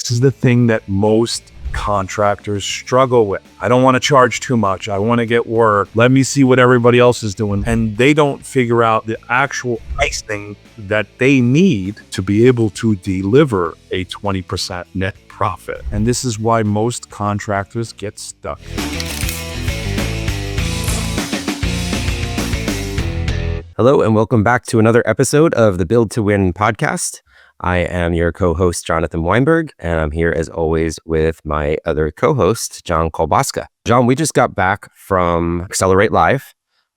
This is the thing that most contractors struggle with. I don't want to charge too much. I want to get work. Let me see what everybody else is doing. And they don't figure out the actual pricing that they need to be able to deliver a 20% net profit. And this is why most contractors get stuck. Hello, and welcome back to another episode of the Build to Win podcast. I am your co-host, Jonathan Weinberg, and I'm here as always with my other co-host, John Kolbaska. John, we just got back from Accelerate Live,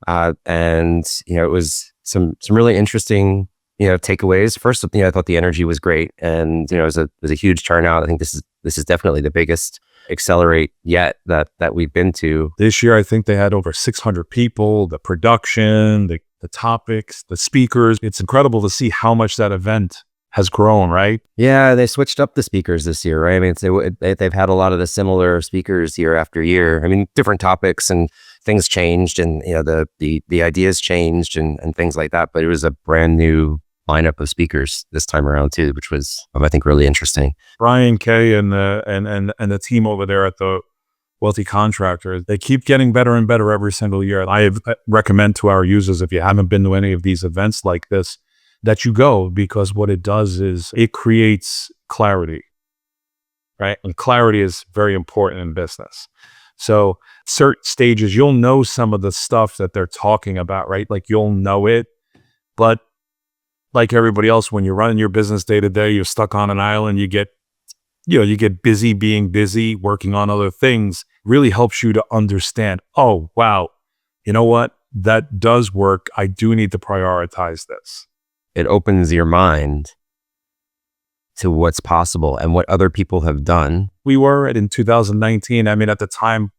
and it was some really interesting takeaways. First, I thought the energy was great, and it was a huge turnout. I think this is definitely the biggest Accelerate yet that we've been to. This year, I think they had over 600 people. The production, the topics, the speakers. It's incredible to see how much that event has grown, right? Yeah, they switched up the speakers this year, right? I mean, they've had a lot of the similar speakers year after year. I mean, different topics and things changed, and the ideas changed and things like that. But it was a brand new lineup of speakers this time around too, which was I think really interesting. Brian Kay and the team over there at the Wealthy Contractor, they keep getting better and better every single year. I recommend to our users, if you haven't been to any of these events like this, that you go, because what it does is it creates clarity, right? And clarity is very important in business. So certain stages, you'll know some of the stuff that they're talking about, right? Like you'll know it, but like everybody else, when you're running your business day to day, you're stuck on an island, you get busy being busy, working on other things. Really helps you to understand, oh, wow, you know what? That does work. I do need to prioritize this. It opens your mind to what's possible and what other people have done. We were in 2019. I mean, at the time,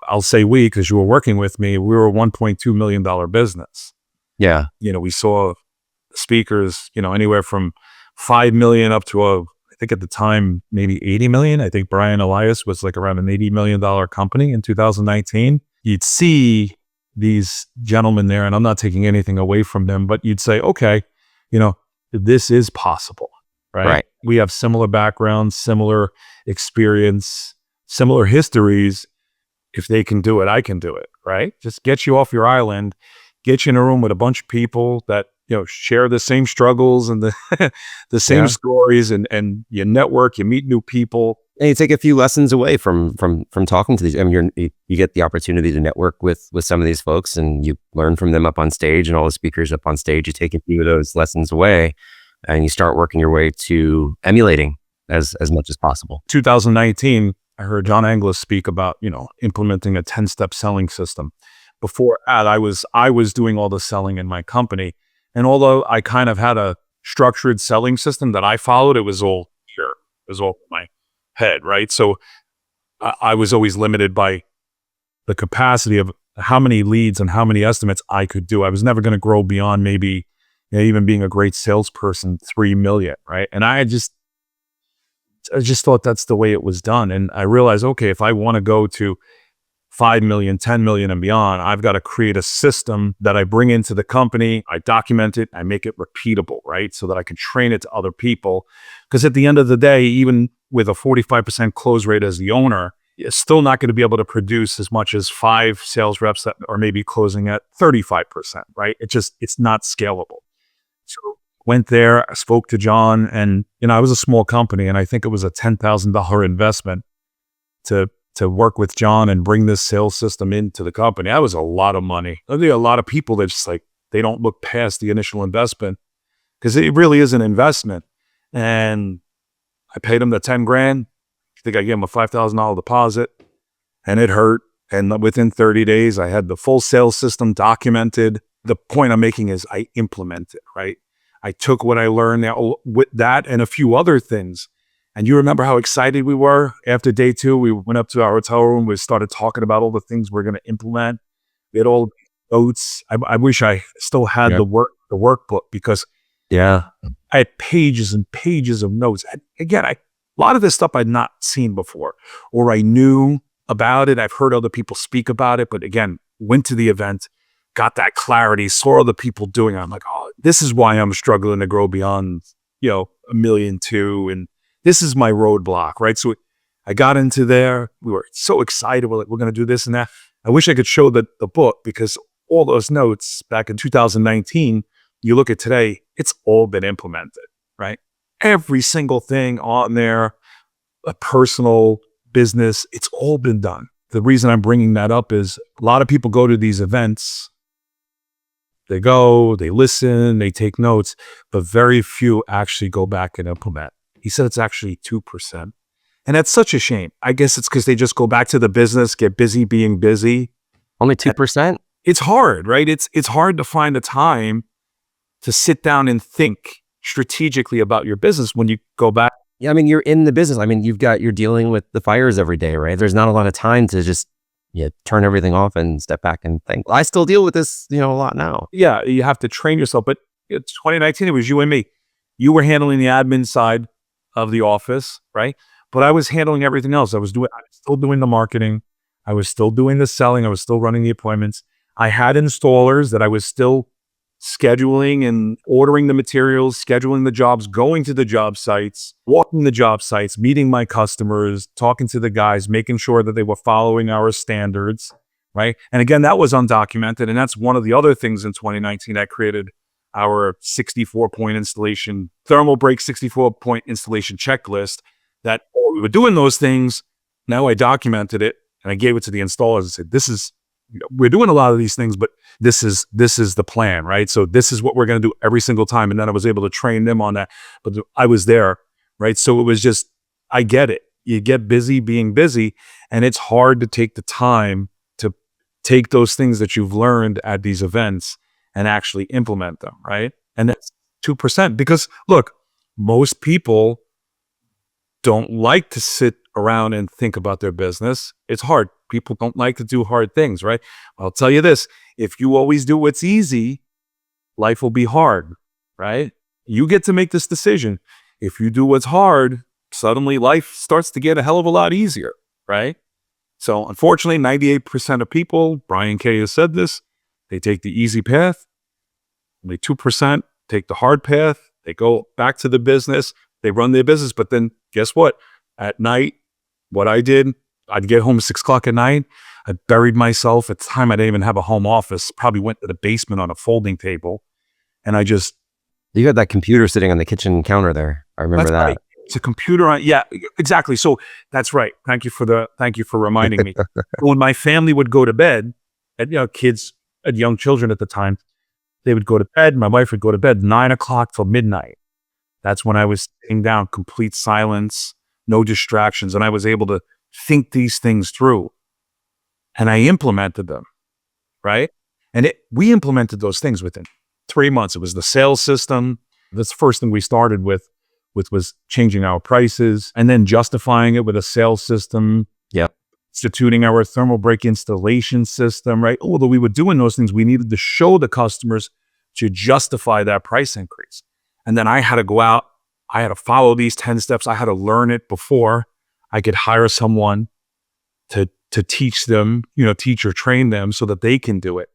I'll say we, because you were working with me, we were a $1.2 million business. Yeah. We saw speakers, anywhere from 5 million up to I think at the time, maybe 80 million. I think Brian Elias was like around an $80 million company in 2019. You'd see these gentlemen there, and I'm not taking anything away from them, but you'd say, okay, this is possible, right? We have similar backgrounds, similar experience, similar histories. If they can do it, I can do it, right? Just get you off your island, get you in a room with a bunch of people that, share the same struggles and the same stories, and you network, you meet new people. And you take a few lessons away from talking to these. I mean, you get the opportunity to network with some of these folks, and you learn from them up on stage, and all the speakers up on stage. You take a few of those lessons away, and you start working your way to emulating as much as possible. 2019, I heard John Anglis speak about implementing a 10-step selling system. Before that, I was doing all the selling in my company, and although I kind of had a structured selling system that I followed, it was all here. It was all in my head, right? So I was always limited by the capacity of how many leads and how many estimates I could do. I was never going to grow beyond maybe even being a great salesperson, 3 million, right? And I just thought that's the way it was done. And I realized, okay, if I want to go to 5 million, 10 million and beyond, I've got to create a system that I bring into the company. I document it, I make it repeatable, right? So that I can train it to other people. Because at the end of the day, even with a 45% close rate as the owner, you're still not going to be able to produce as much as 5 sales reps that are maybe closing at 35%, right? It's not scalable. So went there, I spoke to John, and I was a small company, and I think it was a $10,000 investment to work with John and bring this sales system into the company. That was a lot of money. I think a lot of people that just they don't look past the initial investment, because it really is an investment. And I paid him the 10 grand. I think I gave him a $5,000 deposit, and it hurt. And within 30 days, I had the full sales system documented. The point I'm making is I implemented, right? I took what I learned now with that and a few other things. And you remember how excited we were after day 2? We went up to our hotel room. We started talking about all the things we're going to implement. We had all the notes. I wish I still had the workbook, because I had pages and pages of notes. Again, a lot of this stuff I'd not seen before, or I knew about it. I've heard other people speak about it, but again, went to the event, got that clarity, saw other people doing it. I'm like, oh, this is why I'm struggling to grow beyond, $1.2 million, and this is my roadblock, right? So I got into there. We were so excited. We're like, we're going to do this and that. I wish I could show the book, because all those notes back in 2019, you look at today, it's all been implemented, right? Every single thing on there, a personal business, it's all been done. The reason I'm bringing that up is a lot of people go to these events. They go, they listen, they take notes, but very few actually go back and implement. He said it's actually 2%. And that's such a shame. I guess it's because they just go back to the business, get busy being busy. Only 2%? It's hard, right? It's hard to find the time to sit down and think strategically about your business when you go back. Yeah, I mean, you're in the business. I mean, you're dealing with the fires every day, right? There's not a lot of time to just turn everything off and step back and think. I still deal with this, a lot now. Yeah, you have to train yourself. But it's 2019, it was you and me. You were handling the admin side of the office, right? But I was handling everything else. I was still doing the marketing. I was still doing the selling. I was still running the appointments. I had installers that I was still scheduling and ordering the materials, scheduling the jobs, going to the job sites, walking the job sites, meeting my customers, talking to the guys, making sure that they were following our standards, right? And again, that was undocumented. And that's one of the other things in 2019 that created our 64-point installation, thermal break 64-point installation checklist, that we were doing those things. Now I documented it and I gave it to the installers and said, we're doing a lot of these things, but this is the plan, right? So this is what we're going to do every single time. And then I was able to train them on that, but I was there, right? So it was just, I get it. You get busy being busy, and it's hard to take the time to take those things that you've learned at these events and actually implement them, right? And that's 2%, because look, most people don't like to sit around and think about their business. It's hard. People don't like to do hard things, right? I'll tell you this, if you always do what's easy, life will be hard, right? You get to make this decision. If you do what's hard, suddenly life starts to get a hell of a lot easier, right? So unfortunately, 98% of people, Brian Kay has said this, they take the easy path. Only 2% take the hard path. They go back to the business. They run their business. But then guess what? At night, what I did, I'd get home at 6 o'clock at night. I buried myself. At the time, I didn't even have a home office. Probably went to the basement on a folding table. And I just... You had that computer sitting on the kitchen counter there. I remember that. Right. It's a computer on... Yeah, exactly. So that's right. Thank you for reminding me. When my family would go to bed, and kids, and young children at the time, they would go to bed. My wife would go to bed 9 o'clock till midnight. That's when I was sitting down, complete silence, no distractions. And I was able to think these things through, and I implemented them, right? And we implemented those things within 3 months. It was the sales system. That's the first thing we started with was changing our prices and then justifying it with a sales system. Yep. Instituting our thermal break installation system, right? Although we were doing those things, we needed to show the customers to justify that price increase. And then I had to go out, I had to follow these 10 steps. I had to learn it before I could hire someone to teach them, teach or train them so that they can do it.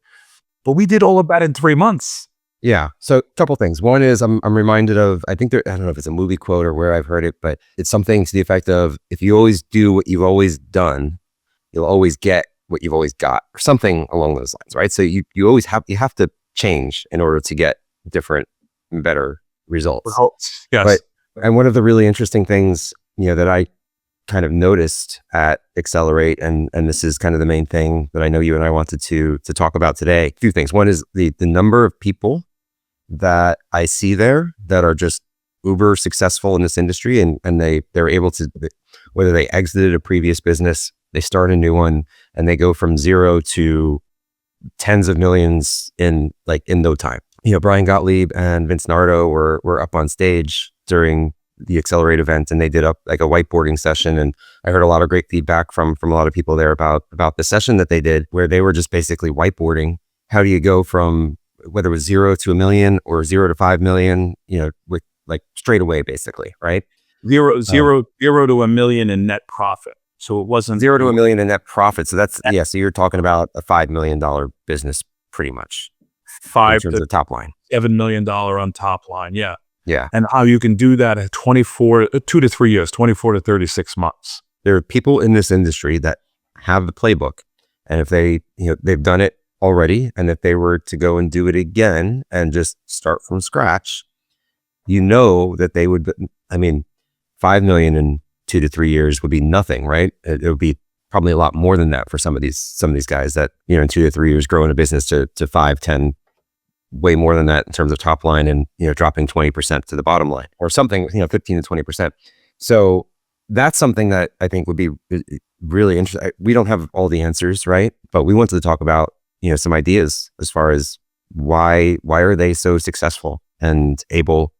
But we did all of that in 3 months. Yeah. So a couple things. One is I'm reminded of, I think I don't know if it's a movie quote or where I've heard it, but it's something to the effect of, if you always do what you've always done, you'll always get what you've always got, or something along those lines, right? So you have to change in order to get different and better results. Yes. And one of the really interesting things, that I kind of noticed at Accelerate, and this is kind of the main thing that I know you and I wanted to talk about today. A few things. One is the number of people that I see there that are just uber successful in this industry, and they're able to, whether they exited a previous business, they start a new one, and they go from zero to tens of millions in no time. Brian Gottlieb and Vince Nardo were up on stage during the Accelerate event, and they did a whiteboarding session, and I heard a lot of great feedback from a lot of people there about the session that they did, where they were just basically whiteboarding how do you go from whether it was 0 to 1 million or 0 to 5 million, with straight away, basically, right? Zero to 1 million in net profit. So it wasn't 0 to 1 million in net profit. So that's so you're talking about a $5 million business, pretty much. 5 in terms to of top line. $7 million on top line. Yeah. Yeah. and how you can do that at 2 to 3 years, 24 to 36 months. There are people in this industry that have the playbook, and if they, they've done it already, and if they were to go and do it again and just start from scratch, that they would, 5 million in 2 to 3 years would be nothing, right? It would be probably a lot more than that for some of these guys that, in 2 to 3 years growing a business to 5, 10, way more than that in terms of top line, and, dropping 20% to the bottom line or something, 15 to 20%. So that's something that I think would be really interesting. We don't have all the answers, right? But we wanted to talk about, some ideas as far as why are they so successful and able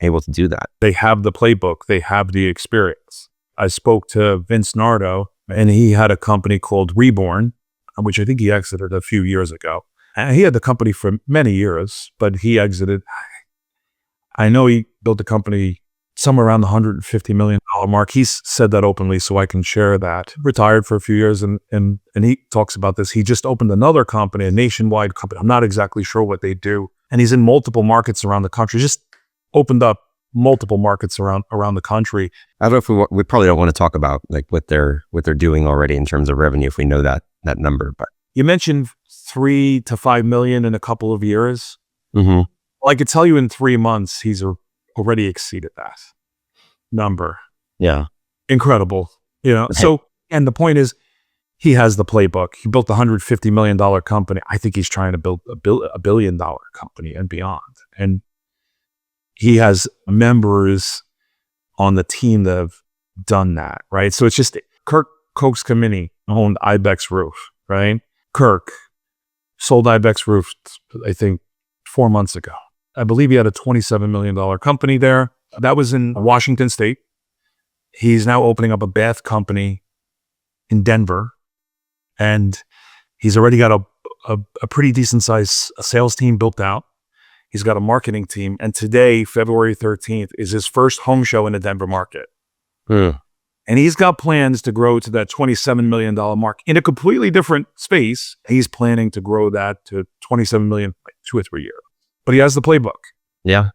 to do that. They have the playbook. They have the experience. I spoke to Vince Nardo, and he had a company called Reborn, which I think he exited a few years ago. And he had the company for many years, but he exited. I know he built the company somewhere around the $150 million mark. He's said that openly, so I can share that. Retired for a few years, and he talks about this. He just opened another company, a nationwide company. I'm not exactly sure what they do. And he's in multiple markets around the country. Just opened up multiple markets around the country. I don't know if we probably don't want to talk about like what they're doing already in terms of revenue, if we know that number. But you mentioned 3 to 5 million in a couple of years. Mm-hmm. Well, I could tell you in 3 months, he's already exceeded that number. Yeah. Incredible. So, and the point is, he has the playbook. He built a $150 million company. I think he's trying to build a $1 billion company and beyond. And he has members on the team that have done that, right? So it's just Kirk Kochs-Kamini owned Ibex Roof, right? Kirk sold Ibex Roof, I think, 4 months ago. I believe he had a $27 million company there. That was in Washington State. He's now opening up a bath company in Denver. And he's already got a pretty decent sized sales team built out. He's got a marketing team. And today, February 13th, is his first home show in the Denver market. Mm. And he's got plans to grow to that $27 million mark in a completely different space. He's planning to grow that to $27 million in 2 or 3 years. But he has the playbook. Yeah.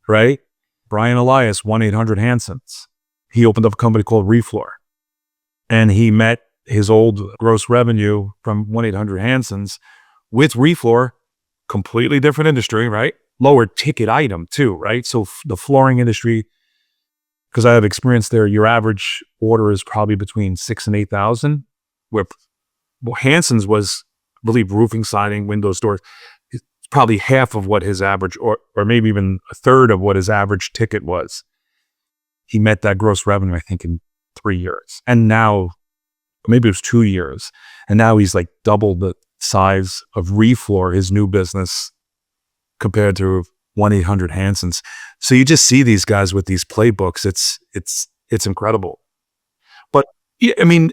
Right? Brian Elias, 1-800-Hansons. He opened up a company called Refloor. And he met his old gross revenue from 1-800-Hansons with Refloor, completely different industry, right? Lower ticket item too, right? So the flooring industry, because I have experience there, your average order is probably between 6,000 and 8,000, where Hansons was, I believe, roofing, siding, windows, doors. It's probably half of what his average, or maybe even a third of what his average ticket was. He met that gross revenue, I think, in 3 years. And now, maybe it was 2 years. And now he's like doubled the size of Refloor, his new business, compared to 1-800-Hansons. So you just see these guys with these playbooks. It's incredible. But I mean,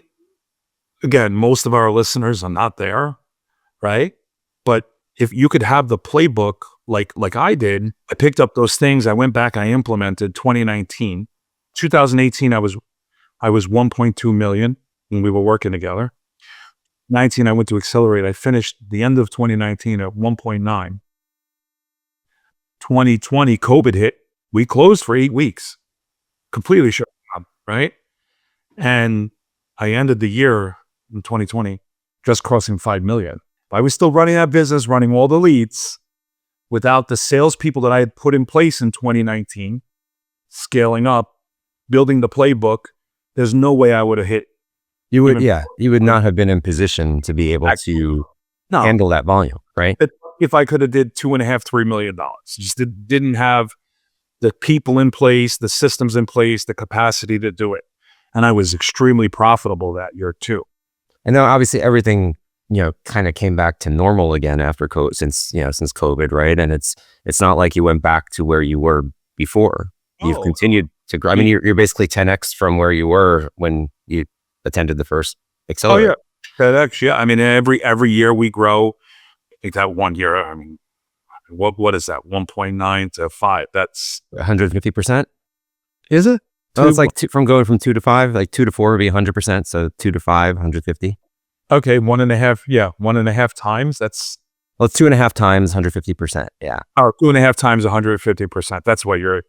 again, most of our listeners are not there, right? But if you could have the playbook like I did, I picked up those things. I went back, I implemented 2019. 2018, I was 1.2 million when we were working together. 19, I went to Accelerate. I finished the end of 2019 at 1.9. 2020, COVID hit. We closed for 8 weeks. Completely shut down, right? And I ended the year in 2020 just crossing 5 million. But I was still running that business, running all the leads without the salespeople that I had put in place in 2019, scaling up, building the playbook. There's no way I would have hit. You would not have been in position to be able to handle that volume, right? If I could have did $2.5–3 million, just didn't have the people in place, the systems in place, the capacity to do it. And I was extremely profitable that year too. And now obviously everything, kind of came back to normal again after COVID, since COVID, right? And it's not like you went back to where you were before. You've continued to grow. I mean, you're basically 10x from where you were when you attended the first Accelerate. Oh yeah, 10x. Yeah, I mean, every year we grow. I think that 1 year, I mean, what is that? 1.9 to 5. That's 150%. Is it? Oh, it's like from going from 2 to 5, like 2 to 4 would be 100%. So 2 to 5, 150. Okay, 1.5. Yeah, 1.5 times. That's Well, it's 2.5 times 150%. Yeah. Or 2.5 times 150%. That's why you're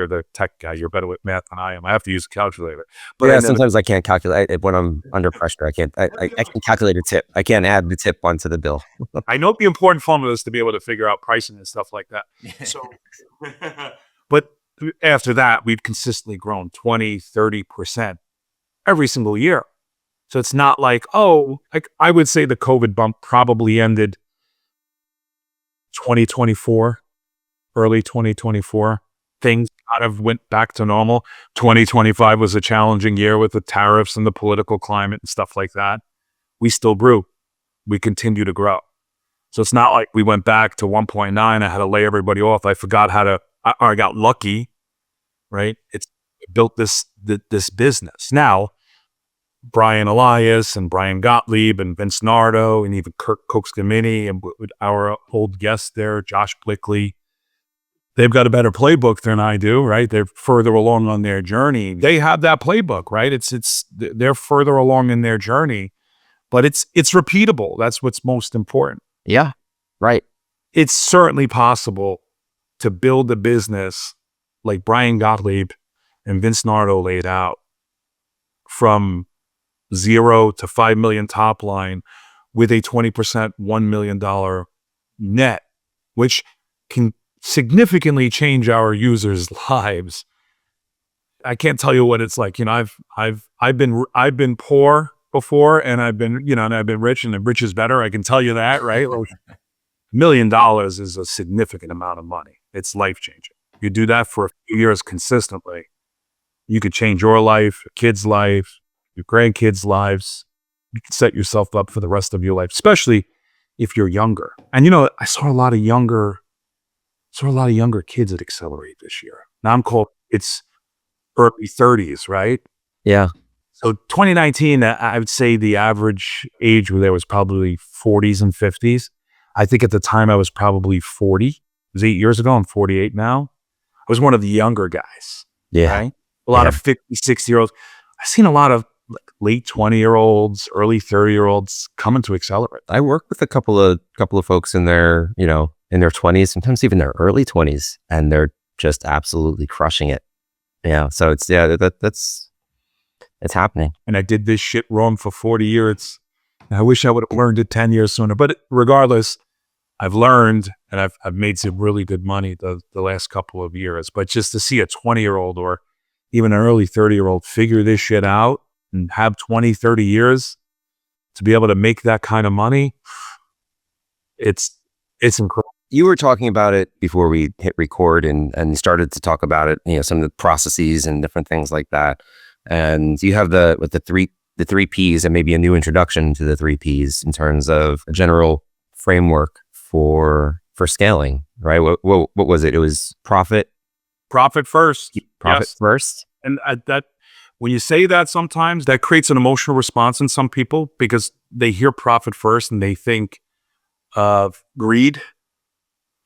the tech guy. You're better with math than I am. I have to use a calculator. But Yeah, sometimes I can't calculate it when I'm under pressure. I can't. I can calculate a tip. I can't add the tip onto the bill. I know the important formula is to be able to figure out pricing and stuff like that. So, but after that, we've consistently grown 20, 30% every single year. So it's not like, like I would say the COVID bump probably ended 2024, early 2024. Things kind of went back to normal. 2025 was a challenging year with the tariffs and the political climate and stuff like that. We still grew. We continue to grow. So it's not like we went back to 1.9. I had to lay everybody off. I forgot how to, I got lucky, right? It's built this business. Now, Brian Elias and Brian Gottlieb and Vince Nardo and even Kirk Kokskamini and our old guest there, Josh Blickley, they've got a better playbook than I do, right? They're further along on their journey. They have that playbook, right? They're further along in their journey, but it's repeatable. That's what's most important. Yeah, right. It's certainly possible to build a business like Brian Gottlieb and Vince Nardo laid out from 0 to 5 million top line with a 20% $1 million net, which can significantly change our users' lives. I can't tell you what it's like. I've been poor before, and I've been rich, and the rich is better. I can tell you that, right? $1 million is a significant amount of money. It's life changing. You do that for a few years consistently, you could change your life, your kids' life, your grandkids' lives. You can set yourself up for the rest of your life, especially if you're younger. And I saw a lot of younger kids at Accelerate this year. Now it's early 30s, right? Yeah. So 2019, I would say the average age there was probably 40s and 50s. I think at the time I was probably 40. It was 8 years ago. I'm 48 now. I was one of the younger guys. Yeah. Right? A lot of 50, 60-year-olds. I've seen a lot of late 20-year-olds, early 30-year-olds coming to Accelerate. I work with a couple of folks in their, in their 20s, sometimes even their early 20s, and they're just absolutely crushing it. Yeah. So it's happening. And I did this shit wrong for 40 years. I wish I would have learned it 10 years sooner. But regardless, I've learned, and I've made some really good money the last couple of years. But just to see a 20-year-old or even an early 30-year-old figure this shit out and have 20, 30 years to be able to make that kind of money, it's incredible. You were talking about it before we hit record and started to talk about it, some of the processes and different things like that. And you have the three Ps, and maybe a new introduction to the 3 Ps in terms of a general framework for scaling, right? What was it? It was profit First. Yes. First. And that, when you say that, sometimes that creates an emotional response in some people because they hear profit first and they think of greed,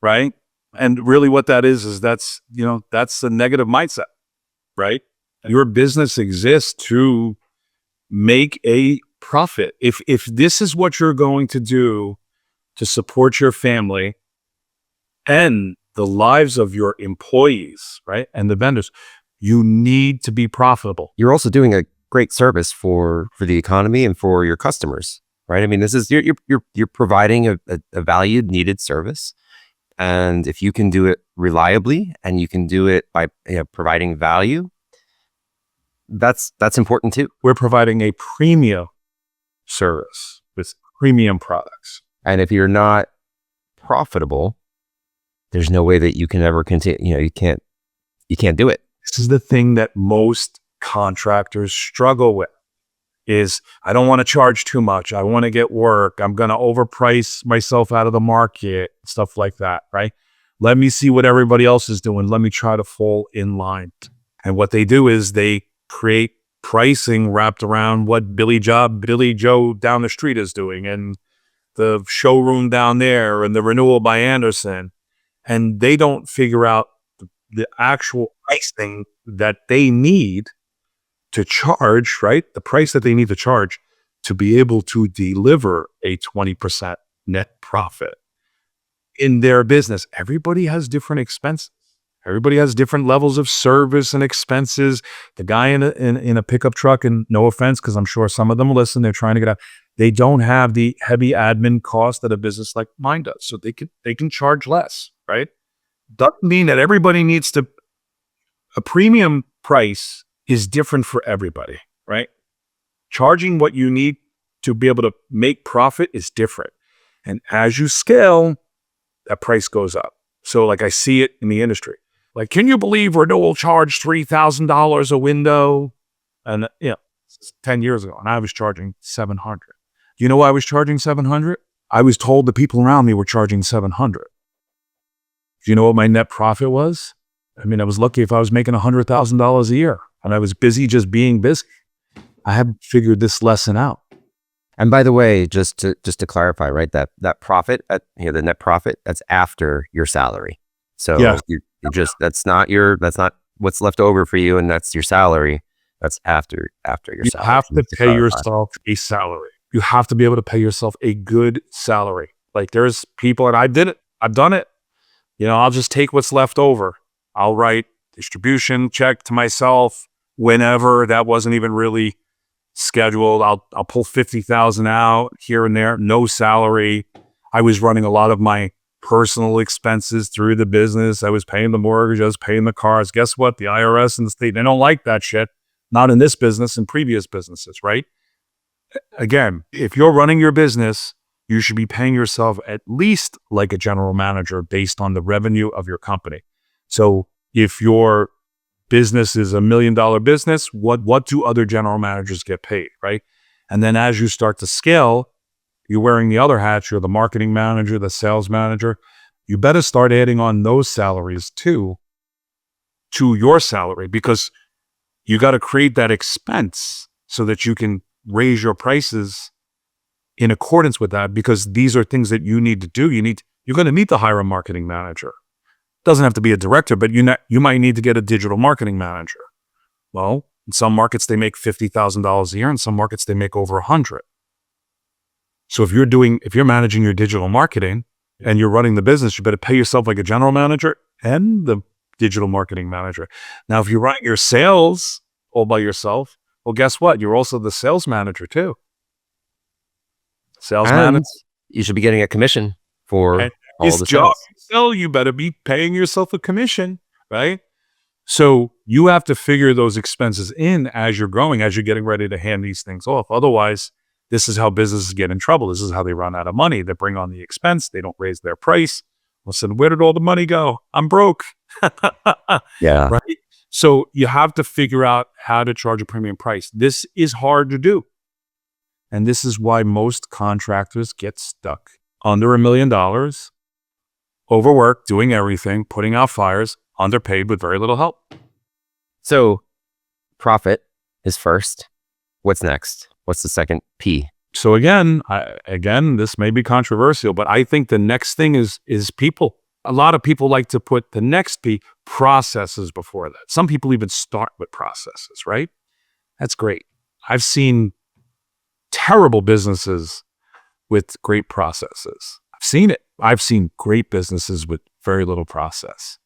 right? And really what that is that's a negative mindset, right? Your business exists to make a profit. If this is what you're going to do to support your family and the lives of your employees, right, and the vendors, you need to be profitable. You're also doing a great service for the economy and for your customers, right? I mean, this is you're providing a valued, needed service, and if you can do it reliably and you can do it by providing value, that's important too. We're providing a premium service with premium products. And if you're not profitable, there's no way that you can ever continue. You can't do it. This is the thing that most contractors struggle with is, I don't want to charge too much. I want to get work. I'm going to overprice myself out of the market, stuff like that, right? Let me see what everybody else is doing. Let me try to fall in line. And what they do is they create pricing wrapped around what Billy Joe down the street is doing, and the showroom down there, and the renewal by Anderson. And they don't figure out the actual pricing that they need to charge, right? The price that they need to charge to be able to deliver a 20% net profit in their business. Everybody has different expenses. Everybody has different levels of service and expenses. The guy in a pickup truck, and no offense, because I'm sure some of them listen, they're trying to get out. They don't have the heavy admin cost that a business like mine does. So they can charge less, right? Doesn't mean that everybody needs to. A premium price is different for everybody, right? Charging what you need to be able to make profit is different. And as you scale, that price goes up. So like I see it in the industry. Like, can you believe renewal charged $3,000 a window? And 10 years ago, and I was charging $700. Do you know why I was charging $700? I was told the people around me were charging $700. Do you know what my net profit was? I mean, I was lucky if I was making $100,000 a year, and I was busy just being busy. I haven't figured this lesson out. And by the way, just to clarify, right, that profit the net profit, that's after your salary. So Yeah. you just that's not what's left over for you, and that's your salary. That's after your You salary. have to Just pay clarify. yourself a salary. You have to be able to pay yourself a good salary. Like there's people, and I did it. I've done it. I'll just take what's left over. I'll write distribution check to myself whenever. That wasn't even really scheduled. I'll pull 50,000 out here and there. No salary. I was running a lot of my personal expenses through the business. I was paying the mortgage. I was paying the cars. Guess what? The IRS and the state, they don't like that shit. Not in this business, in previous businesses, right? Again, if you're running your business, you should be paying yourself at least like a general manager based on the revenue of your company. So if your business is $1 million business, what do other general managers get paid, right? And then as you start to scale, you're wearing the other hats. You're the marketing manager, the sales manager. You better start adding on those salaries too to your salary, because you got to create that expense so that you can raise your prices in accordance with that, because these are things that you need to do. You're going to need to hire a marketing manager. Doesn't have to be a director, but you might need to get a digital marketing manager. Well, in some markets they make $50,000 a year. In some markets they make over 100. So if you're managing your digital marketing and you're running the business, you better pay yourself like a general manager and the digital marketing manager. Now, if you're running your sales all by yourself, well, guess what? You're also the sales manager too. Sales And manager. you should be getting a commission for And all his the job sales. you sell, you better be paying yourself a commission, right? So you have to figure those expenses in as you're growing, as you're getting ready to hand these things off. Otherwise, this is how businesses get in trouble. This is how they run out of money. They bring on the expense. They don't raise their price. Listen, where did all the money go? I'm broke. Yeah. Right? So you have to figure out how to charge a premium price. This is hard to do. And this is why most contractors get stuck under $1 million, overworked, doing everything, putting out fires, underpaid with very little help. So profit is first. What's next? What's the second P? So again, this may be controversial, but I think the next thing is people. A lot of people like to put the next P, processes, before that. Some people even start with processes, right? That's great. I've seen terrible businesses with great processes. I've seen it. I've seen great businesses with very little process.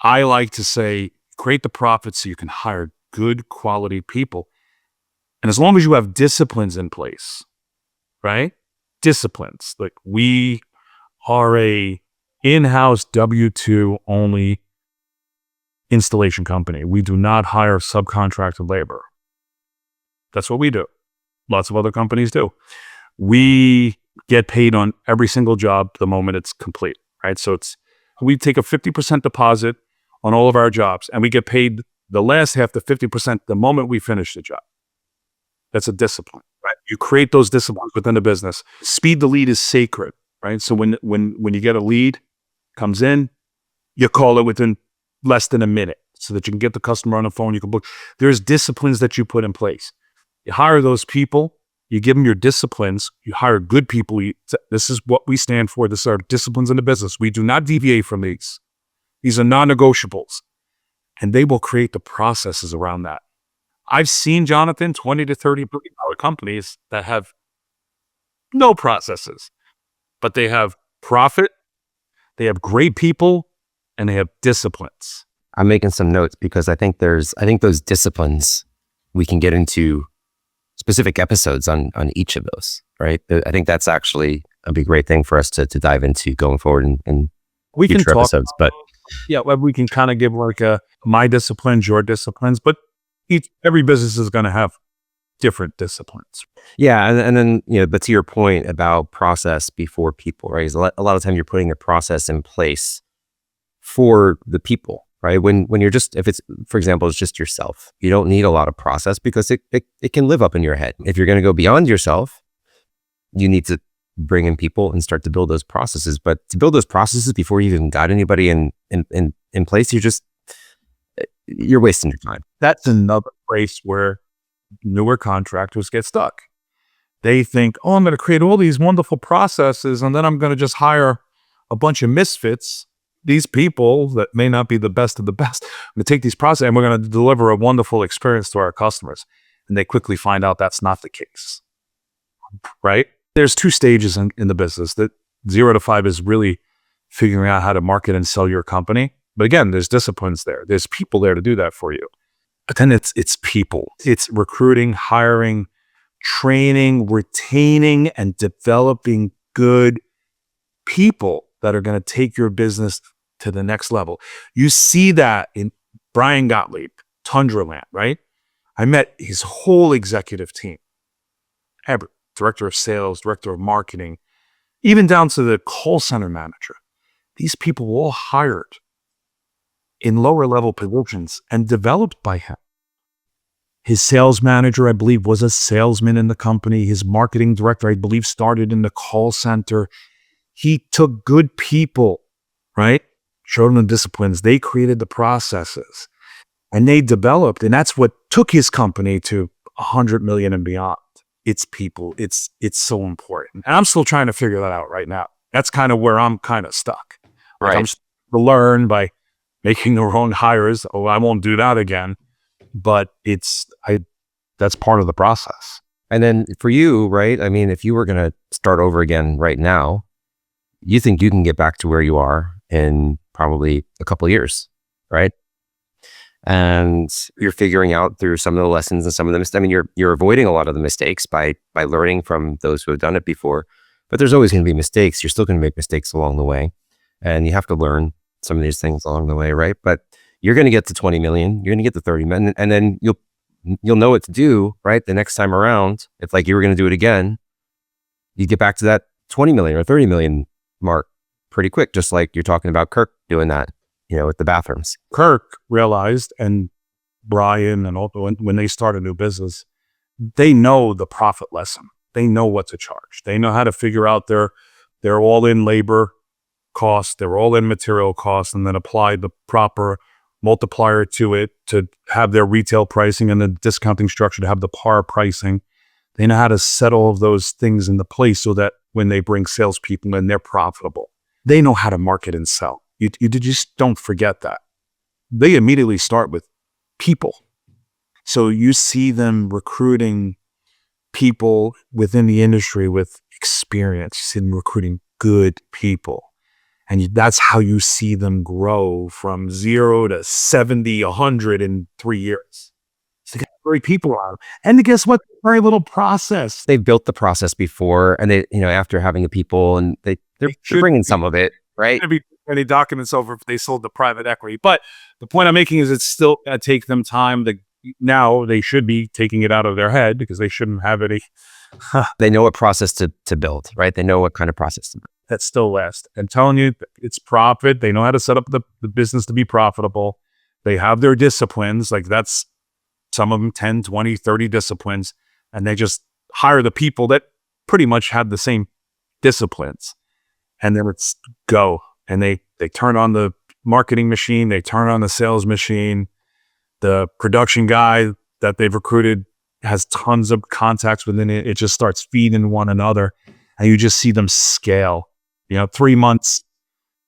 I like to say, create the profit so you can hire good quality people. And as long as you have disciplines in place, right? Disciplines. Like, we are a in-house W-2 only installation company. We do not hire subcontracted labor. That's what we do. Lots of other companies do. We get paid on every single job the moment it's complete, right? So we take a 50% deposit on all of our jobs, and we get paid the last half, the 50%, the moment we finish the job. That's a discipline, right? You create those disciplines within the business. Speed to lead is sacred, right? So when you get a lead, comes in, you call it within less than a minute so that you can get the customer on the phone, you can book. There's disciplines that you put in place. You hire those people, you give them your disciplines, you hire good people. This is what we stand for. This is our disciplines in the business. We do not deviate from these. These are non-negotiables, and they will create the processes around that. I've seen, Jonathan, $20 to $30 billion companies that have no processes. but they have profit, they have great people, and they have disciplines. I'm making some notes because I think those disciplines we can get into specific episodes on each of those, right? I think that's actually a big great thing for us to dive into going forward in We can future talk, episodes. But we can kind of give like my disciplines, your disciplines, but every business is going to have different disciplines. yeah, and then but to your point about process before people, right? Is a lot of time you're putting a process in place for the people, right? When you're if it's, for example, it's just yourself, you don't need a lot of process because it can live up in your head. If you're going to go beyond yourself, you need to bring in people and start to build those processes. But to build those processes before you even got anybody in place, you're wasting your time. That's another place where newer contractors get stuck. They think, oh, I'm going to create all these wonderful processes, and then I'm going to just hire a bunch of misfits, these people that may not be the best of the best. I'm going to take these processes and we're going to deliver a wonderful experience to our customers. And they quickly find out that's not the case, right? There's two stages in the business. That 0 to 5 is really figuring out how to market and sell your company. But again, there's disciplines there. There's people there to do that for you. But then it's people. It's recruiting, hiring, training, retaining, and developing good people that are going to take your business to the next level. You see that in Brian Gottlieb, Tundraland, right? I met his whole executive team. Director of sales, director of marketing, even down to the call center manager. These people were all hired in lower level positions and developed by him. His sales manager, I believe, was a salesman in the company. His marketing director, I believe, started in the call center. He took good people, right? Showed them the disciplines. They created the processes and they developed. And that's what took his company to 100 million and beyond. It's people. It's so important. And I'm still trying to figure that out right now. That's kind of where I'm kind of stuck. Right. Like I'm starting to learn by making the wrong hires. Oh, I won't do that again. But that's part of the process. And then for you, right? I mean, if you were going to start over again right now, you think you can get back to where you are in probably a couple of years, right? And you're figuring out through some of the lessons and some of the mistakes. I mean, you're avoiding a lot of the mistakes by learning from those who have done it before. But there's always going to be mistakes. You're still going to make mistakes along the way, and you have to learn some of these things along the way, right? But you're going to get to 20 million. You're going to get to 30 million, and then you'll know what to do, right? The next time around, if like you were going to do it again, you get back to that 20 million or 30 million mark pretty quick, just like you're talking about Kirk doing that, with the bathrooms. Kirk realized, and Brian, and all, when they start a new business, they know the profit lesson. They know what to charge. They know how to figure out their all-in labor costs, their all-in material costs, and then apply the proper multiplier to it to have their retail pricing and the discounting structure to have the par pricing. They know how to set all of those things into place so that when they bring salespeople in, they're profitable. They know how to market and sell. You just don't forget that. They immediately start with people. So you see them recruiting people within the industry with experience. You see them recruiting good people. And that's how you see them grow from 0 to 70, 100 in 3 years. So they got great people out. And guess what? Very little process. They've built the process before, and they, after having the people, and they're bringing some of it, right? Be any documents over if they sold the private equity. But the point I'm making is it's still going to take them time. Now they should be taking it out of their head because they shouldn't have any. They know what process to build, right? They know what kind of process to build. That still lasts. I'm telling you, it's profit. They know how to set up the business to be profitable. They have their disciplines. Like that's some of them 10, 20, 30 disciplines. And they just hire the people that pretty much have the same disciplines. And then it's go. And they turn on the marketing machine. They turn on the sales machine. The production guy that they've recruited has tons of contacts within it. It just starts feeding one another. And you just see them scale. 3 months.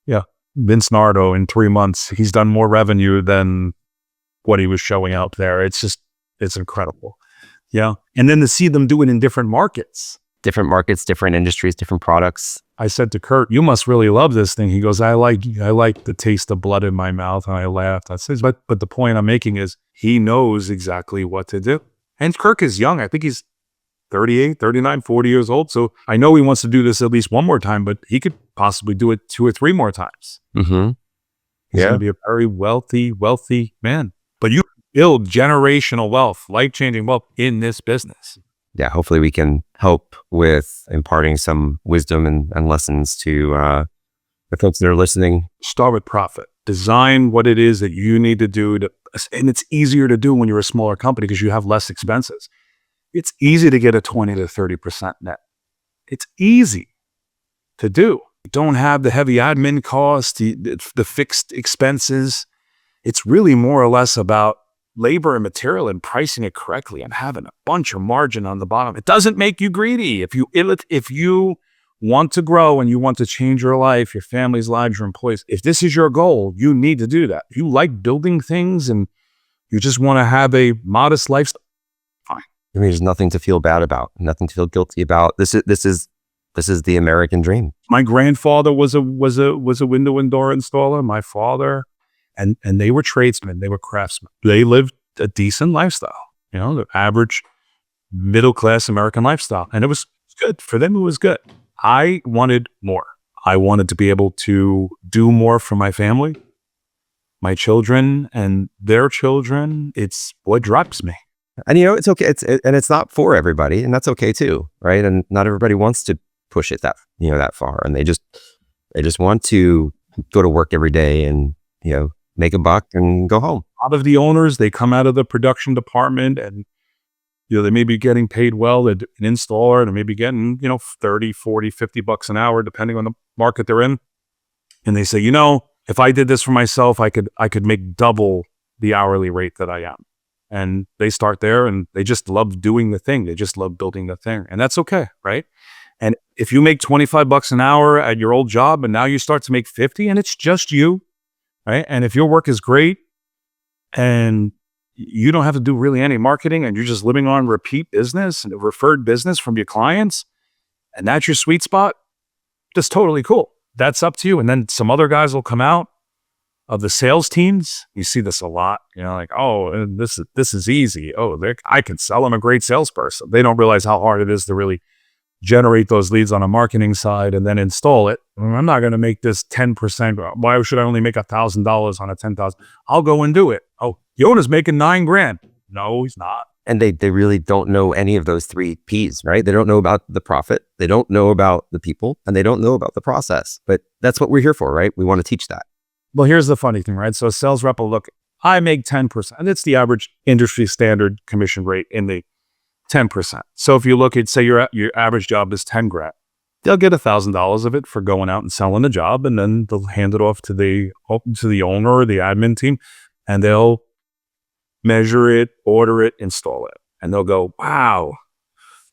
Yeah. Vince Nardo in 3 months, he's done more revenue than what he was showing out there. It's incredible. Yeah. And then to see them do it in different markets. different markets, different industries, different products. I said to Kurt, "You must really love this thing." He goes, I like the taste of blood in my mouth." And I laughed. I said, but the point I'm making is he knows exactly what to do. And Kirk is young. I think he's 38, 39, 40 years old. So I know he wants to do this at least one more time, but he could possibly do it 2 or 3 more times. Mm-hmm. He's going to be a very wealthy man. But you build generational wealth, life-changing wealth in this business. Yeah, hopefully we can help with imparting some wisdom and lessons to the folks that are listening. Start with profit. Design what it is that you need to do. And it's easier to do when you're a smaller company because you have less expenses. It's easy to get a 20 to 30% net. It's easy to do. You don't have the heavy admin costs, the fixed expenses. It's really more or less about labor and material and pricing it correctly and having a bunch of margin on the bottom. It doesn't make you greedy. If you want to grow and you want to change your life, your family's lives, your employees, if this is your goal, you need to do that. If you like building things and you just want to have a modest lifestyle, fine. I mean, there's nothing to feel bad about, nothing to feel guilty about. This is the American dream. My grandfather was a window and door installer. My father, and they were tradesmen. They were craftsmen. They lived a decent lifestyle, the average middle class American lifestyle, and it was good for them. It was good. I wanted more. I wanted to be able to do more for my family, my children, and their children. It's what drives me. And it's okay. It's not for everybody, and that's okay too, right? And not everybody wants to push it that far, and they just want to go to work every day and make a buck and go home. A lot of the owners, they come out of the production department and they may be getting paid well. They're an installer, and they may be getting 30, 40, 50 bucks an hour depending on the market they're in. And they say, if I did this for myself, I could make double the hourly rate that I am. And they start there and they just love doing the thing. They just love building the thing. And that's okay, right? And if you make 25 bucks an hour at your old job and now you start to make 50 and it's just you, right? And if your work is great and you don't have to do really any marketing and you're just living on repeat business and referred business from your clients, and that's your sweet spot, that's totally cool. That's up to you. And then some other guys will come out of the sales teams. You see this a lot, like, oh, this is easy. Oh, I can sell. I'm a great salesperson. They don't realize how hard it is to really generate those leads on a marketing side and then install it. I'm not going to make this 10%. Why should I only make $1,000 on a 10,000? I'll go and do it. Oh, the owner's making $9,000. No, he's not. And they really don't know any of those 3 P's, right? They don't know about the profit. They don't know about the people, and they don't know about the process. But that's what we're here for, right? We want to teach that. Well, here's the funny thing, right? So a sales rep will look, I make 10%. And it's the average industry standard commission rate in the 10%. So if you look at, say your average job is $10,000, they'll get $1,000 of it for going out and selling the job, and then they'll hand it off to the owner or the admin team, and they'll measure it, order it, install it. And they'll go, wow,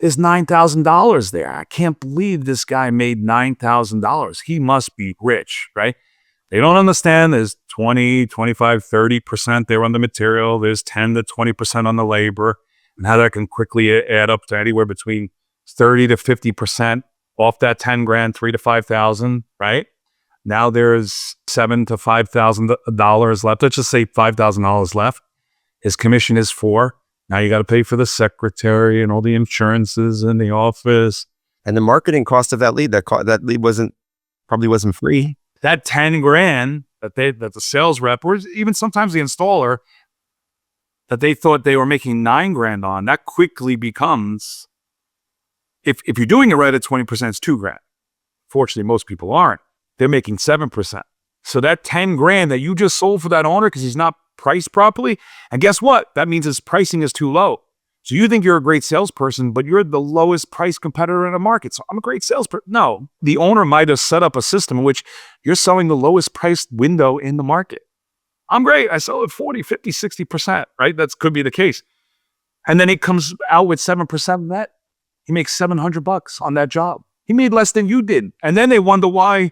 there's $9,000 there. I can't believe this guy made $9,000. He must be rich, right? They don't understand there's 20, 25, 30% there on the material. There's 10 to 20% on the labor, and how that can quickly add up to anywhere between 30 to 50% off that $10,000, $3,000 to $5,000, right? Now there's $7,000 to $5,000 left. Let's just say $5,000 left. His commission is $4,000. Now you got to pay for the secretary and all the insurances in the office. And the marketing cost of that lead, that lead probably wasn't free. That $10,000 that the sales rep, or even sometimes the installer, that they thought they were making $9,000 on, that quickly becomes, if you're doing it right at 20%, it's $2,000. Fortunately, most people aren't. They're making 7%. So that $10,000 that you just sold for that owner because he's not priced properly, and guess what? That means his pricing is too low. So you think you're a great salesperson, but you're the lowest price competitor in the market. So I'm a great salesperson. No, the owner might have set up a system in which you're selling the lowest priced window in the market. I'm great. I sell at 40, 50, 60%, right? That could be the case. And then he comes out with 7% of that. He makes $700 on that job. He made less than you did. And then they wonder why.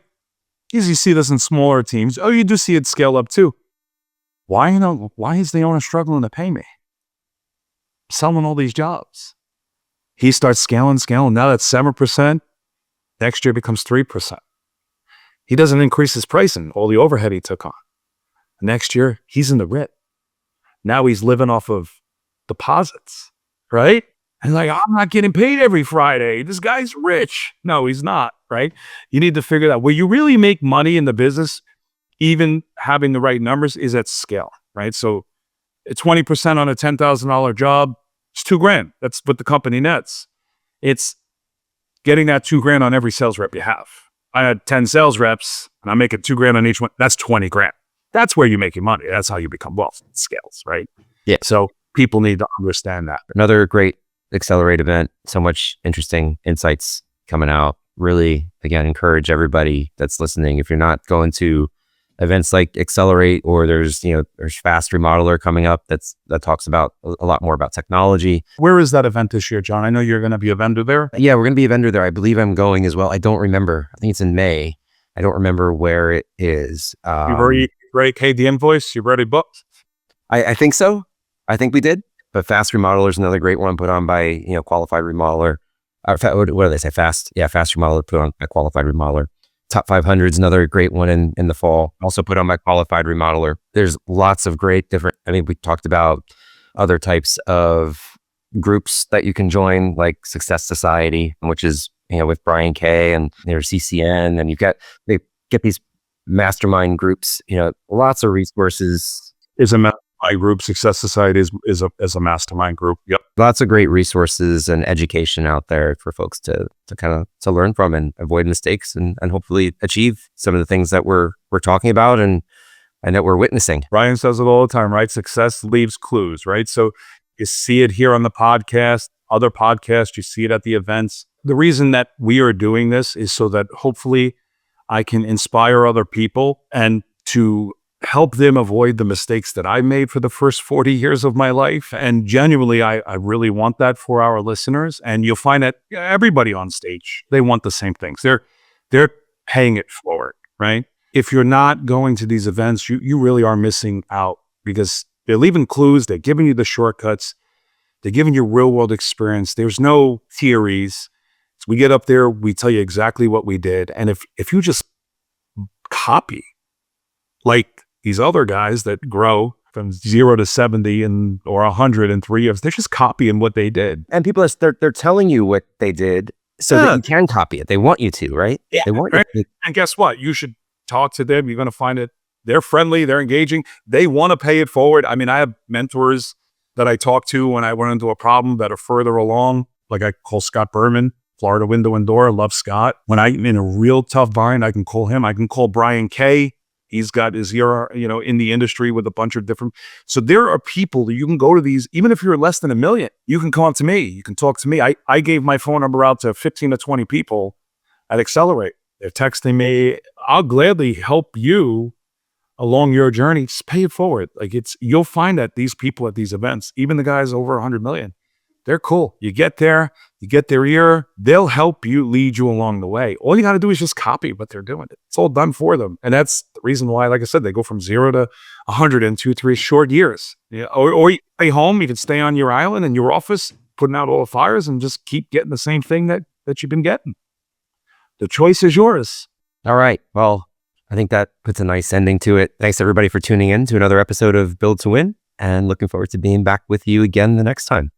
Because you see this in smaller teams. Oh, you do see it scale up too. Why is the owner struggling to pay me? Selling all these jobs. He starts scaling. Now that's 7%. Next year becomes 3%. He doesn't increase his pricing, all the overhead he took on. Next year, he's in the red. Now he's living off of deposits, right? And like, I'm not getting paid every Friday. This guy's rich. No, he's not, right? You need to figure that where you really make money in the business, even having the right numbers, is at scale, right? So 20% on a $10,000 job, it's $2,000. That's what the company nets. It's getting that $2,000 on every sales rep you have. I had 10 sales reps and I'm making $2,000 on each one. That's $20,000. That's where you're making money. That's how you become wealth. It scales, right? Yeah. So people need to understand that. Another great Accelerate event. So much interesting insights coming out. Really, again, encourage everybody that's listening. If you're not going to events like Accelerate, or there's Fast Remodeler coming up that talks about a lot more about technology. Where is that event this year, John? I know you're going to be a vendor there. Yeah, we're going to be a vendor there. I believe I'm going as well. I don't remember. I think it's in May. I don't remember where it is. You've already paid the invoice? You've already booked? I think so. I think we did. But Fast Remodeler is another great one put on by Qualified Remodeler. What do they say? Fast Remodeler put on by Qualified Remodeler. Top 500 is another great one in the fall, also put on by Qualified Remodeler. There's lots of great different. I mean, we talked about other types of groups that you can join, like Success Society, which is with Brian Kay, and there's CCN, and they get these mastermind groups. Lots of resources. Is a mastermind group. Success Society is a mastermind group. Yep. Lots of great resources and education out there for folks to learn from and avoid mistakes and hopefully achieve some of the things that we're talking about and that we're witnessing. Brian says it all the time, right? Success leaves clues, right? So you see it here on the podcast, other podcasts, you see it at the events. The reason that we are doing this is so that hopefully I can inspire other people and to help them avoid the mistakes that I made for the first 40 years of my life. And genuinely, I really want that for our listeners. And you'll find that everybody on stage, they want the same things. They're paying it forward, right? If you're not going to these events, you really are missing out, because they're leaving clues. They're giving you the shortcuts. They're giving you real world experience. There's no theories. So we get up there, we tell you exactly what we did. And if you just copy, like these other guys that grow from 0 to 70 or 100 in 3 years, they're just copying what they did. And people they're telling you what they did so that you can copy it. They want you to, right? Yeah, they want right? you to. And guess what? You should talk to them. You're going to find it. They're friendly. They're engaging. They want to pay it forward. I mean, I have mentors that I talk to when I run into a problem that are further along. Like I call Scott Berman, Florida Window and Door. I love Scott. When I'm in a real tough bind, I can call him. I can call Brian Kay. He's got his ear, in the industry with a bunch of different. So there are people that you can go to these, even if you're less than $1 million, you can come to me. You can talk to me. I gave my phone number out to 15 to 20 people at Accelerate. They're texting me. I'll gladly help you along your journey. Just pay it forward. You'll find that these people at these events, even the guys over 100 million, they're cool. You get there, you get their ear, they'll help you, lead you along the way. All you got to do is just copy what they're doing. It's all done for them. And that's the reason why, like I said, they go from 0 to 100 in 2-3 short years. Yeah. Or you stay home, you can stay on your island in your office, putting out all the fires and just keep getting the same thing that you've been getting. The choice is yours. All right. Well, I think that puts a nice ending to it. Thanks everybody for tuning in to another episode of Build to Win, and looking forward to being back with you again the next time.